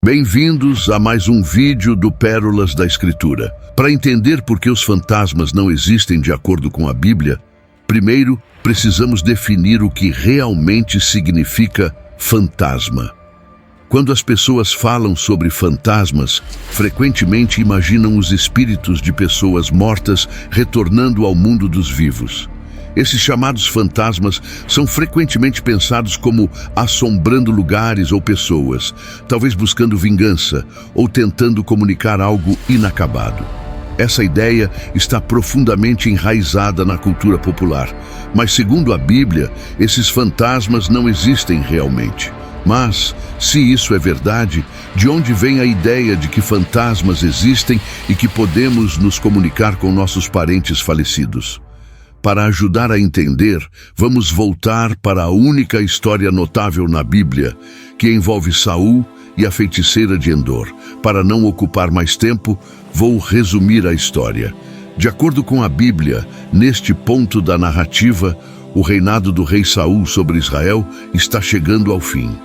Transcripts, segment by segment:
Bem-vindos a mais um vídeo do Pérolas da Escritura. Para entender por que os fantasmas não existem de acordo com a Bíblia, primeiro precisamos definir o que realmente significa fantasma. Quando as pessoas falam sobre fantasmas, frequentemente imaginam os espíritos de pessoas mortas retornando ao mundo dos vivos. Esses chamados fantasmas são frequentemente pensados como assombrando lugares ou pessoas, talvez buscando vingança ou tentando comunicar algo inacabado. Essa ideia está profundamente enraizada na cultura popular, mas segundo a Bíblia, esses fantasmas não existem realmente. Mas, se isso é verdade, de onde vem a ideia de que fantasmas existem e que podemos nos comunicar com nossos parentes falecidos? Para ajudar a entender, vamos voltar para a única história notável na Bíblia, que envolve Saul e a feiticeira de Endor. Para não ocupar mais tempo, vou resumir a história. De acordo com a Bíblia, neste ponto da narrativa, o reinado do rei Saul sobre Israel está chegando ao fim.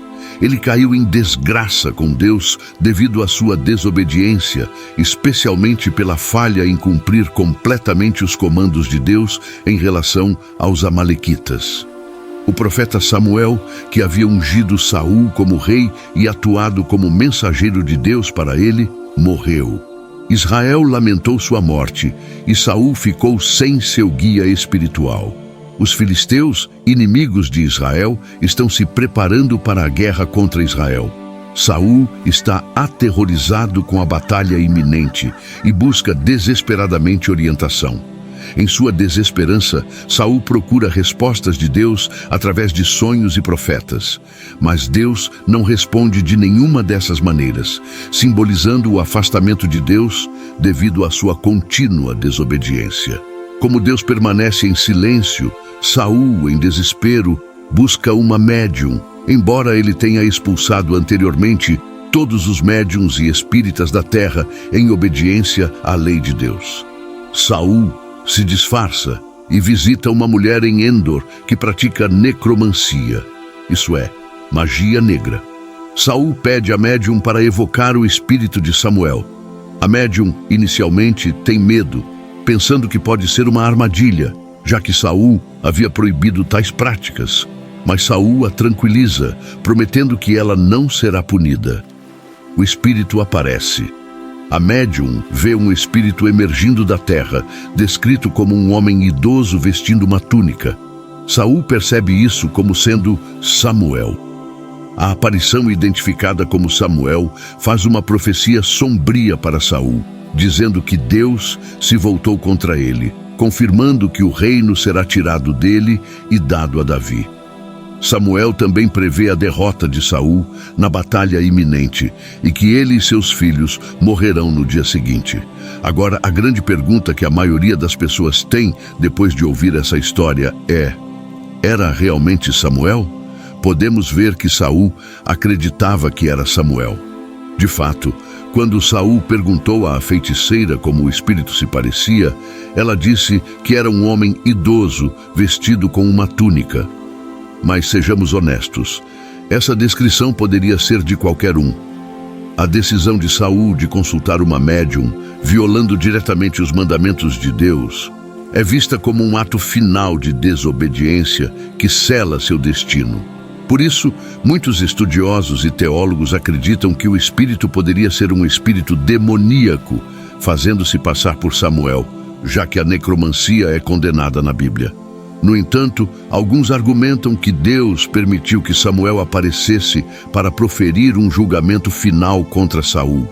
Ele caiu em desgraça com Deus devido à sua desobediência, especialmente pela falha em cumprir completamente os comandos de Deus em relação aos amalequitas. O profeta Samuel, que havia ungido Saul como rei e atuado como mensageiro de Deus para ele, morreu. Israel lamentou sua morte e Saul ficou sem seu guia espiritual. Os filisteus, inimigos de Israel, estão se preparando para a guerra contra Israel. Saul está aterrorizado com a batalha iminente e busca desesperadamente orientação. Em sua desesperança, Saul procura respostas de Deus através de sonhos e profetas. Mas Deus não responde de nenhuma dessas maneiras, simbolizando o afastamento de Deus devido à sua contínua desobediência. Como Deus permanece em silêncio, Saul, em desespero, busca uma médium, embora ele tenha expulsado anteriormente todos os médiuns e espíritas da terra em obediência à lei de Deus. Saul se disfarça e visita uma mulher em Endor que pratica necromancia, isso é, magia negra. Saul pede a médium para evocar o espírito de Samuel. A médium, inicialmente, tem medo, pensando que pode ser uma armadilha, já que Saul havia proibido tais práticas. Mas Saul a tranquiliza, prometendo que ela não será punida. O espírito aparece. A médium vê um espírito emergindo da terra, descrito como um homem idoso vestindo uma túnica. Saul percebe isso como sendo Samuel. A aparição identificada como Samuel faz uma profecia sombria para Saul, dizendo que Deus se voltou contra ele, confirmando que o reino será tirado dele e dado a Davi. Samuel também prevê a derrota de Saul na batalha iminente e que ele e seus filhos morrerão no dia seguinte. Agora, a grande pergunta que a maioria das pessoas tem depois de ouvir essa história é: era realmente Samuel? Podemos ver que Saul acreditava que era Samuel. De fato, quando Saul perguntou à feiticeira como o espírito se parecia, ela disse que era um homem idoso vestido com uma túnica. Mas sejamos honestos, essa descrição poderia ser de qualquer um. A decisão de Saul de consultar uma médium, violando diretamente os mandamentos de Deus, é vista como um ato final de desobediência que sela seu destino. Por isso, muitos estudiosos e teólogos acreditam que o espírito poderia ser um espírito demoníaco, fazendo-se passar por Samuel, já que a necromancia é condenada na Bíblia. No entanto, alguns argumentam que Deus permitiu que Samuel aparecesse para proferir um julgamento final contra Saul.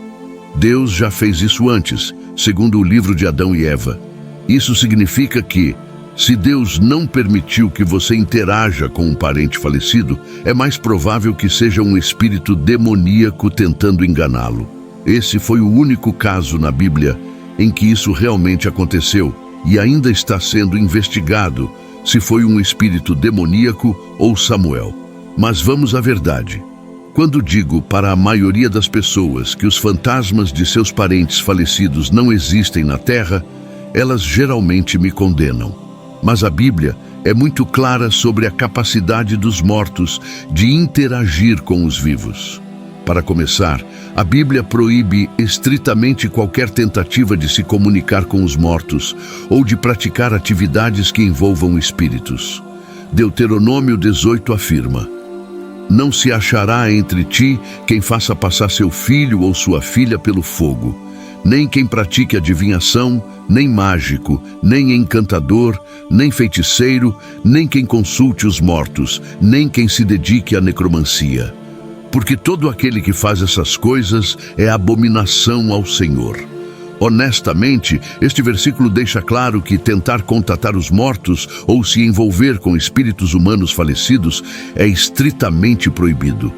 Deus já fez isso antes, segundo o livro de Adão e Eva. Isso significa que, se Deus não permitiu que você interaja com um parente falecido, é mais provável que seja um espírito demoníaco tentando enganá-lo. Esse foi o único caso na Bíblia em que isso realmente aconteceu e ainda está sendo investigado se foi um espírito demoníaco ou Samuel. Mas vamos à verdade. Quando digo para a maioria das pessoas que os fantasmas de seus parentes falecidos não existem na Terra, elas geralmente me condenam. Mas a Bíblia é muito clara sobre a capacidade dos mortos de interagir com os vivos. Para começar, a Bíblia proíbe estritamente qualquer tentativa de se comunicar com os mortos ou de praticar atividades que envolvam espíritos. Deuteronômio 18 afirma: não se achará entre ti quem faça passar seu filho ou sua filha pelo fogo, nem quem pratique adivinhação, nem mágico, nem encantador, nem feiticeiro, nem quem consulte os mortos, nem quem se dedique à necromancia. Porque todo aquele que faz essas coisas é abominação ao Senhor. Honestamente, este versículo deixa claro que tentar contatar os mortos ou se envolver com espíritos humanos falecidos é estritamente proibido.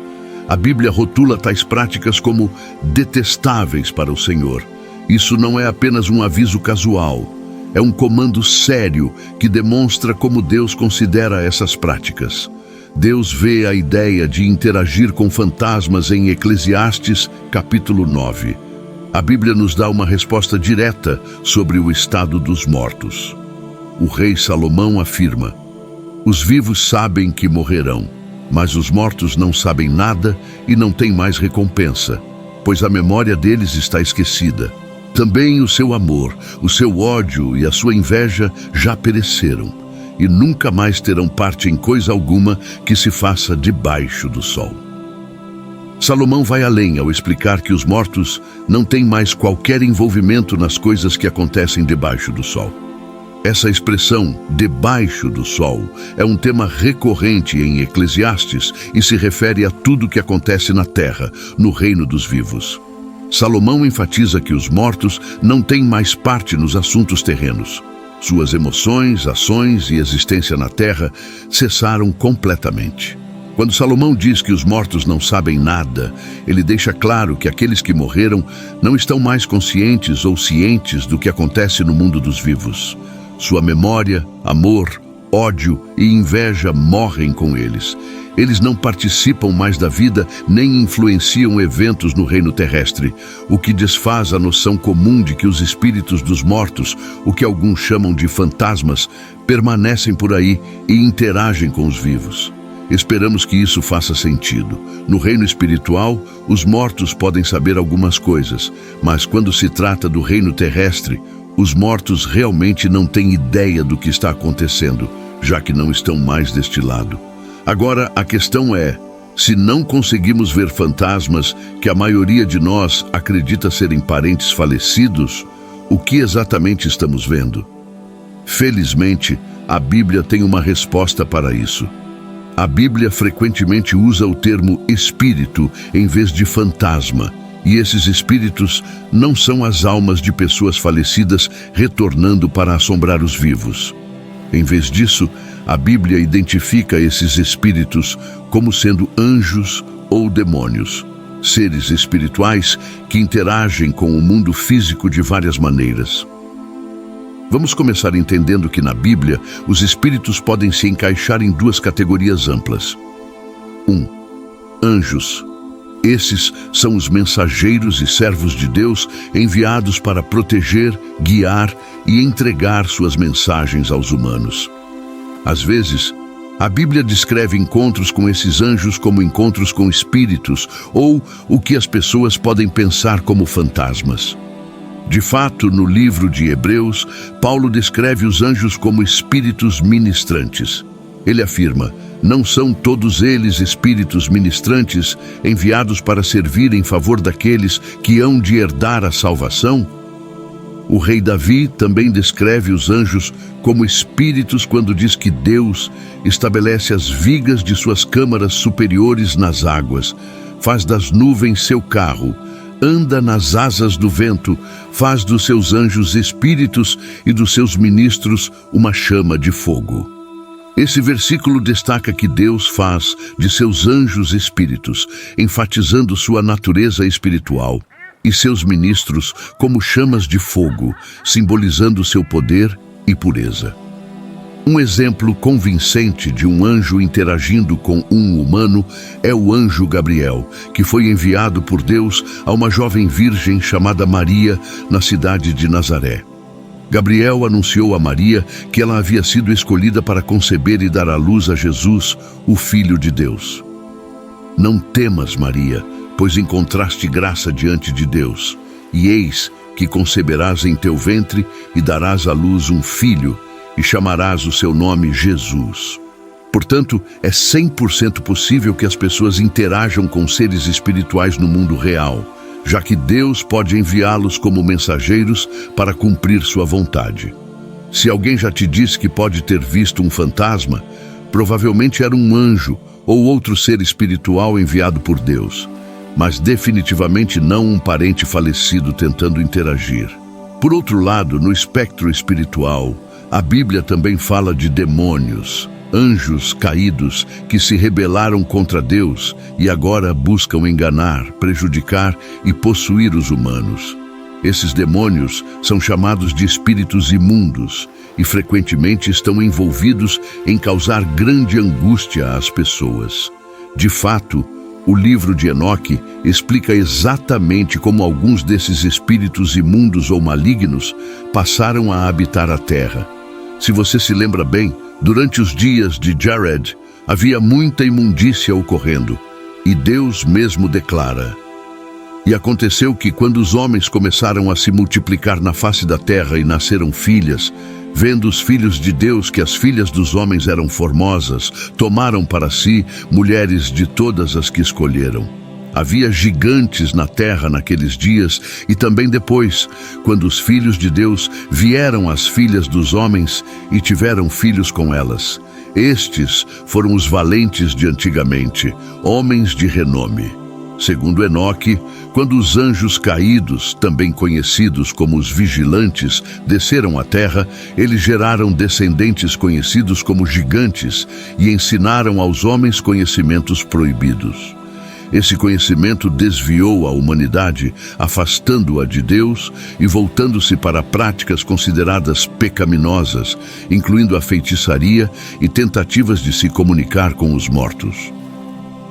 A Bíblia rotula tais práticas como detestáveis para o Senhor. Isso não é apenas um aviso casual, é um comando sério que demonstra como Deus considera essas práticas. Deus vê a ideia de interagir com fantasmas em Eclesiastes, capítulo 9. A Bíblia nos dá uma resposta direta sobre o estado dos mortos. O rei Salomão afirma: os vivos sabem que morrerão, mas os mortos não sabem nada e não têm mais recompensa, pois a memória deles está esquecida. Também o seu amor, o seu ódio e a sua inveja já pereceram, e nunca mais terão parte em coisa alguma que se faça debaixo do sol. Salomão vai além ao explicar que os mortos não têm mais qualquer envolvimento nas coisas que acontecem debaixo do sol. Essa expressão, debaixo do sol, é um tema recorrente em Eclesiastes e se refere a tudo que acontece na terra, no reino dos vivos. Salomão enfatiza que os mortos não têm mais parte nos assuntos terrenos. Suas emoções, ações e existência na terra cessaram completamente. Quando Salomão diz que os mortos não sabem nada, ele deixa claro que aqueles que morreram não estão mais conscientes ou cientes do que acontece no mundo dos vivos. Sua memória, amor, ódio e inveja morrem com eles. Eles não participam mais da vida nem influenciam eventos no reino terrestre, o que desfaz a noção comum de que os espíritos dos mortos, o que alguns chamam de fantasmas, permanecem por aí e interagem com os vivos. Esperamos que isso faça sentido. No reino espiritual, os mortos podem saber algumas coisas, mas quando se trata do reino terrestre, os mortos realmente não têm ideia do que está acontecendo, já que não estão mais deste lado. Agora, a questão é, se não conseguimos ver fantasmas que a maioria de nós acredita serem parentes falecidos, o que exatamente estamos vendo? Felizmente, a Bíblia tem uma resposta para isso. A Bíblia frequentemente usa o termo espírito em vez de fantasma, e esses espíritos não são as almas de pessoas falecidas retornando para assombrar os vivos. Em vez disso, a Bíblia identifica esses espíritos como sendo anjos ou demônios, seres espirituais que interagem com o mundo físico de várias maneiras. Vamos começar entendendo que na Bíblia, os espíritos podem se encaixar em duas categorias amplas. 1. Anjos. Esses são os mensageiros e servos de Deus enviados para proteger, guiar e entregar suas mensagens aos humanos. Às vezes, a Bíblia descreve encontros com esses anjos como encontros com espíritos ou o que as pessoas podem pensar como fantasmas. De fato, no livro de Hebreus, Paulo descreve os anjos como espíritos ministrantes. Ele afirma: não são todos eles espíritos ministrantes enviados para servir em favor daqueles que hão de herdar a salvação? O rei Davi também descreve os anjos como espíritos quando diz que Deus estabelece as vigas de suas câmaras superiores nas águas, faz das nuvens seu carro, anda nas asas do vento, faz dos seus anjos espíritos e dos seus ministros uma chama de fogo. Esse versículo destaca que Deus faz de seus anjos espíritos, enfatizando sua natureza espiritual, e seus ministros como chamas de fogo, simbolizando seu poder e pureza. Um exemplo convincente de um anjo interagindo com um humano é o anjo Gabriel, que foi enviado por Deus a uma jovem virgem chamada Maria, na cidade de Nazaré. Gabriel anunciou a Maria que ela havia sido escolhida para conceber e dar à luz a Jesus, o Filho de Deus. Não temas, Maria, pois encontraste graça diante de Deus. E eis que conceberás em teu ventre e darás à luz um filho, e chamarás o seu nome Jesus. Portanto, é 100% possível que as pessoas interajam com seres espirituais no mundo real, já que Deus pode enviá-los como mensageiros para cumprir sua vontade. Se alguém já te disse que pode ter visto um fantasma, provavelmente era um anjo ou outro ser espiritual enviado por Deus, mas definitivamente não um parente falecido tentando interagir. Por outro lado, no espectro espiritual, a Bíblia também fala de demônios, anjos caídos que se rebelaram contra Deus e agora buscam enganar, prejudicar e possuir os humanos. Esses demônios são chamados de espíritos imundos e frequentemente estão envolvidos em causar grande angústia às pessoas. De fato, o livro de Enoque explica exatamente como alguns desses espíritos imundos ou malignos passaram a habitar a terra. Se você se lembra bem, durante os dias de Jared, havia muita imundícia ocorrendo, e Deus mesmo declara: "E aconteceu que, quando os homens começaram a se multiplicar na face da terra e nasceram filhas, vendo os filhos de Deus que as filhas dos homens eram formosas, tomaram para si mulheres de todas as que escolheram. Havia gigantes na terra naqueles dias e também depois, quando os filhos de Deus vieram às filhas dos homens e tiveram filhos com elas. Estes foram os valentes de antigamente, homens de renome." Segundo Enoque, quando os anjos caídos, também conhecidos como os vigilantes, desceram à terra, eles geraram descendentes conhecidos como gigantes e ensinaram aos homens conhecimentos proibidos. Esse conhecimento desviou a humanidade, afastando-a de Deus e voltando-se para práticas consideradas pecaminosas, incluindo a feitiçaria e tentativas de se comunicar com os mortos.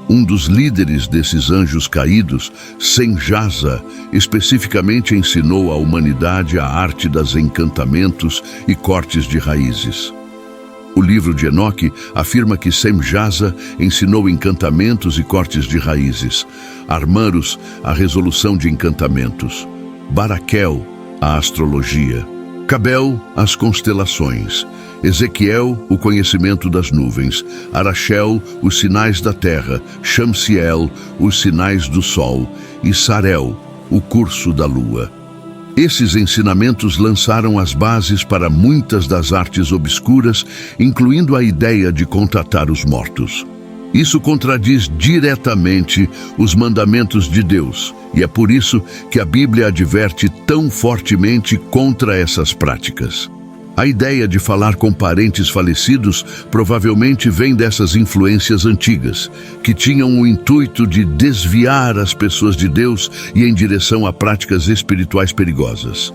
Um dos líderes desses anjos caídos, Semjaza, especificamente ensinou à humanidade a arte dos encantamentos e cortes de raízes. O livro de Enoque afirma que Semjaza ensinou encantamentos e cortes de raízes, Armaros, a resolução de encantamentos, Baraquel, a astrologia, Cabel, as constelações, Ezequiel, o conhecimento das nuvens, Araxel, os sinais da terra, Shamsiel, os sinais do sol, e Sarel, o curso da lua. Esses ensinamentos lançaram as bases para muitas das artes obscuras, incluindo a ideia de contatar os mortos. Isso contradiz diretamente os mandamentos de Deus, e é por isso que a Bíblia adverte tão fortemente contra essas práticas. A ideia de falar com parentes falecidos provavelmente vem dessas influências antigas, que tinham o intuito de desviar as pessoas de Deus e em direção a práticas espirituais perigosas.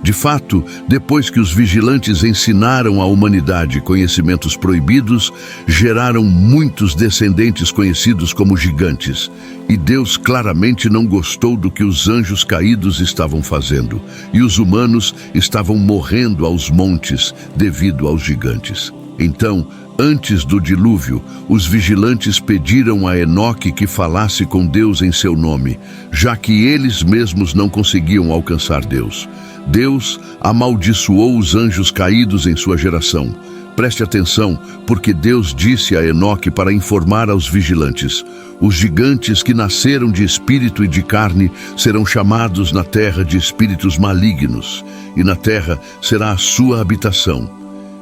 De fato, depois que os vigilantes ensinaram à humanidade conhecimentos proibidos, geraram muitos descendentes conhecidos como gigantes. E Deus claramente não gostou do que os anjos caídos estavam fazendo, e os humanos estavam morrendo aos montes devido aos gigantes. Então, antes do dilúvio, os vigilantes pediram a Enoque que falasse com Deus em seu nome, já que eles mesmos não conseguiam alcançar Deus. Deus amaldiçoou os anjos caídos em sua geração. Preste atenção, porque Deus disse a Enoque para informar aos vigilantes: "Os gigantes que nasceram de espírito e de carne serão chamados na terra de espíritos malignos, e na terra será a sua habitação.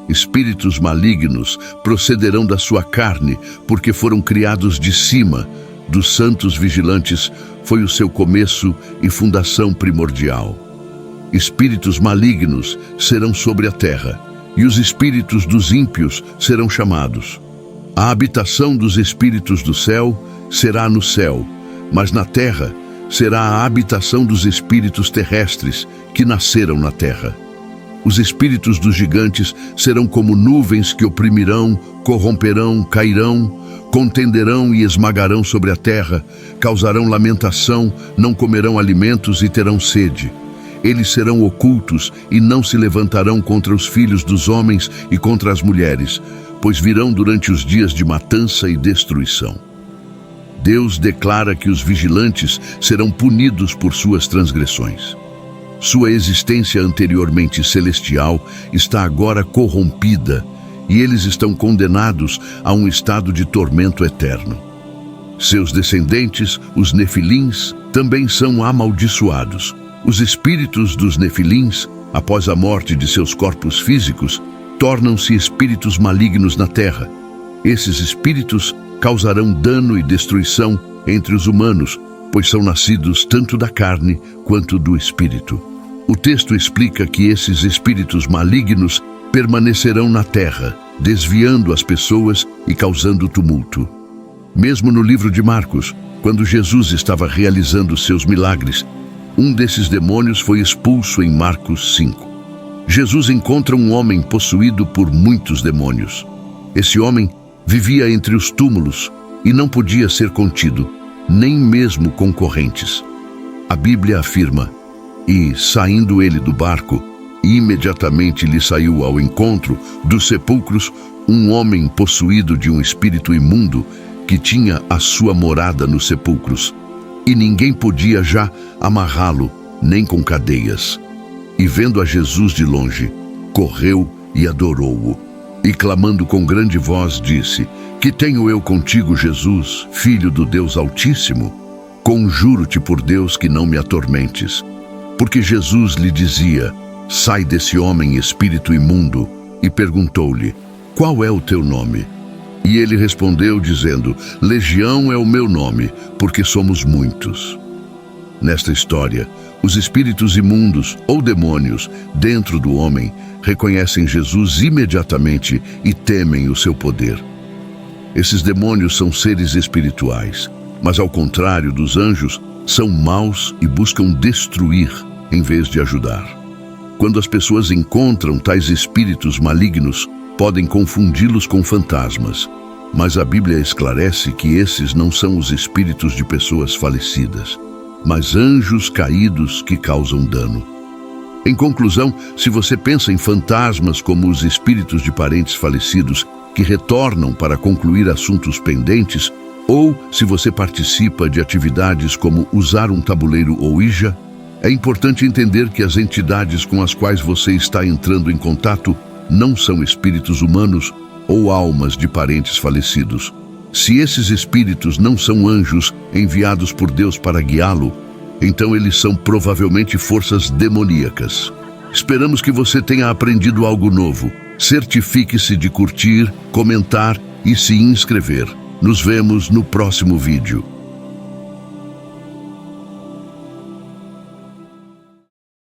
Espíritos malignos procederão da sua carne, porque foram criados de cima. Dos santos vigilantes foi o seu começo e fundação primordial. Espíritos malignos serão sobre a terra, e os espíritos dos ímpios serão chamados. A habitação dos espíritos do céu será no céu, mas na terra será a habitação dos espíritos terrestres que nasceram na terra. Os espíritos dos gigantes serão como nuvens que oprimirão, corromperão, cairão, contenderão e esmagarão sobre a terra, causarão lamentação, não comerão alimentos e terão sede. Eles serão ocultos e não se levantarão contra os filhos dos homens e contra as mulheres, pois virão durante os dias de matança e destruição." Deus declara que os vigilantes serão punidos por suas transgressões. Sua existência anteriormente celestial está agora corrompida e eles estão condenados a um estado de tormento eterno. Seus descendentes, os nefilins, também são amaldiçoados. Os espíritos dos nefilins, após a morte de seus corpos físicos, tornam-se espíritos malignos na terra. Esses espíritos causarão dano e destruição entre os humanos, pois são nascidos tanto da carne quanto do espírito. O texto explica que esses espíritos malignos permanecerão na terra, desviando as pessoas e causando tumulto. Mesmo no livro de Marcos, quando Jesus estava realizando seus milagres, um desses demônios foi expulso em Marcos 5. Jesus encontra um homem possuído por muitos demônios. Esse homem vivia entre os túmulos e não podia ser contido, nem mesmo com correntes. A Bíblia afirma: "E, saindo ele do barco, imediatamente lhe saiu ao encontro dos sepulcros um homem possuído de um espírito imundo que tinha a sua morada nos sepulcros, e ninguém podia já amarrá-lo, nem com cadeias. E vendo a Jesus de longe, correu e adorou-o. E clamando com grande voz disse: Que tenho eu contigo, Jesus, Filho do Deus Altíssimo? Conjuro-te por Deus que não me atormentes. Porque Jesus lhe dizia: Sai desse homem, espírito imundo. E perguntou-lhe: Qual é o teu nome? E ele respondeu dizendo: Legião é o meu nome, porque somos muitos. Nesta história, os espíritos imundos ou demônios dentro do homem reconhecem Jesus imediatamente e temem o seu poder. Esses demônios são seres espirituais, mas ao contrário dos anjos, são maus e buscam destruir em vez de ajudar. Quando as pessoas encontram tais espíritos malignos, podem confundi-los com fantasmas, mas a Bíblia esclarece que esses não são os espíritos de pessoas falecidas, mas anjos caídos que causam dano. Em conclusão, se você pensa em fantasmas como os espíritos de parentes falecidos que retornam para concluir assuntos pendentes, ou se você participa de atividades como usar um tabuleiro Ouija, é importante entender que as entidades com as quais você está entrando em contato não são espíritos humanos ou almas de parentes falecidos. Se esses espíritos não são anjos enviados por Deus para guiá-lo, então eles são provavelmente forças demoníacas. Esperamos que você tenha aprendido algo novo. Certifique-se de curtir, comentar e se inscrever. Nos vemos no próximo vídeo.